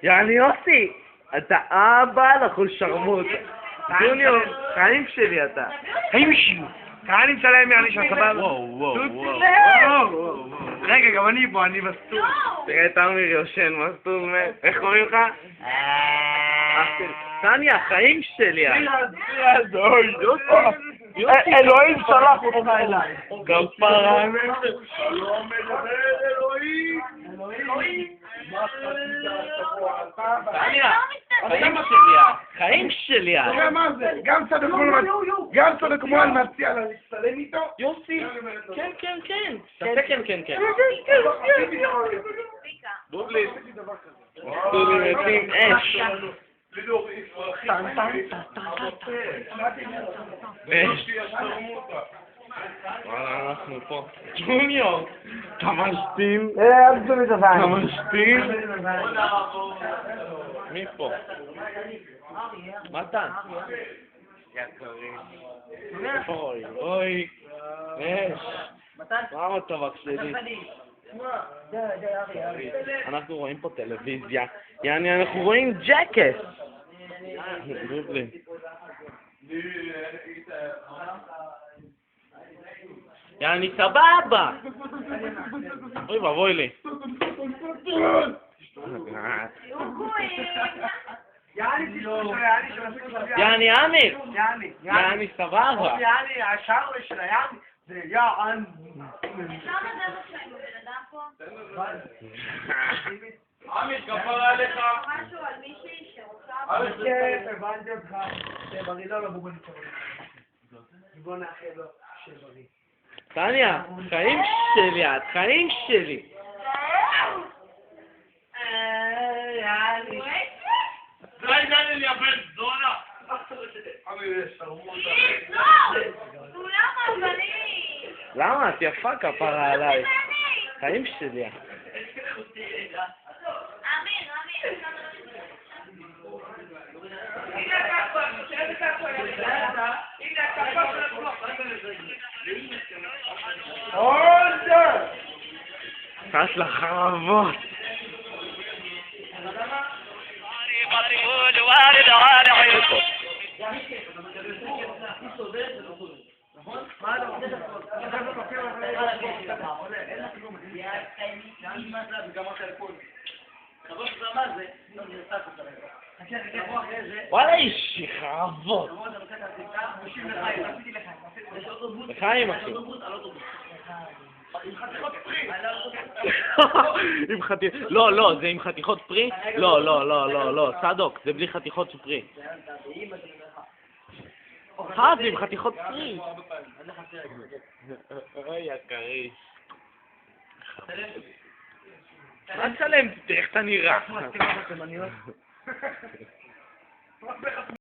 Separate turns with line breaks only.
יעני יוסי, אתה אבא לחול שרמוט. ג'וניור, חיים שלי אתה.
חיים שלי. קהלים שלהם יעני שם סבבה.
וואו.
רגע, גם אני פה, אני בסטור.
תראה את אמיר יושן, מה סטור מת? איך קוראים לך? טניה, חיים שלי.
אלוהים שלח אותך אליי.
כפרה.
שלום מדבר אלוהים.
טניה, חיים שלי. חיים שלי.
תראה מה זה, גם צדוק מועל מציע לה להצטלם איתו.
יוסי, כן. כן. בובלי. בובלי מתים אש. וואלה, אנחנו פה. ג'וניור, אתה משתין? אתה משתין? מי פה? מתן. אוי, אש. מה המצב אח שלי? אנחנו רואים פה טלוויזיה. יעני, אנחנו רואים ג'קס. בובלי. יעני, סבבה. אוי ואבוי לי. יעני, אמיר. יעני, סבבה.
יעני, השאר של היעני זה יען.
למה זה מה שאני בבן אדם פה?
עמית, כפרה עליך.
משהו על מישהי שרוצה...
כן, הבנתי אותך. זה בריא, לא, בוא נצטרך. בוא נאחל לו שבריא.
טניה, חיים שלי, את חיים שלי.
יאללה. די, יאללה, לי הבן זונה.
למה? את יפה כפרה עליי. חיים שלי. חס לחרבות. וואלה אישי חרבות. לחיים אחי. עם חתיכות... לא, זה עם חתיכות פרי? לא, סדוק, זה בלי חתיכות פרי. זה עם חתיכות פרי. אוי, יקריש. מה תצלם? תראה איך אתה נראה.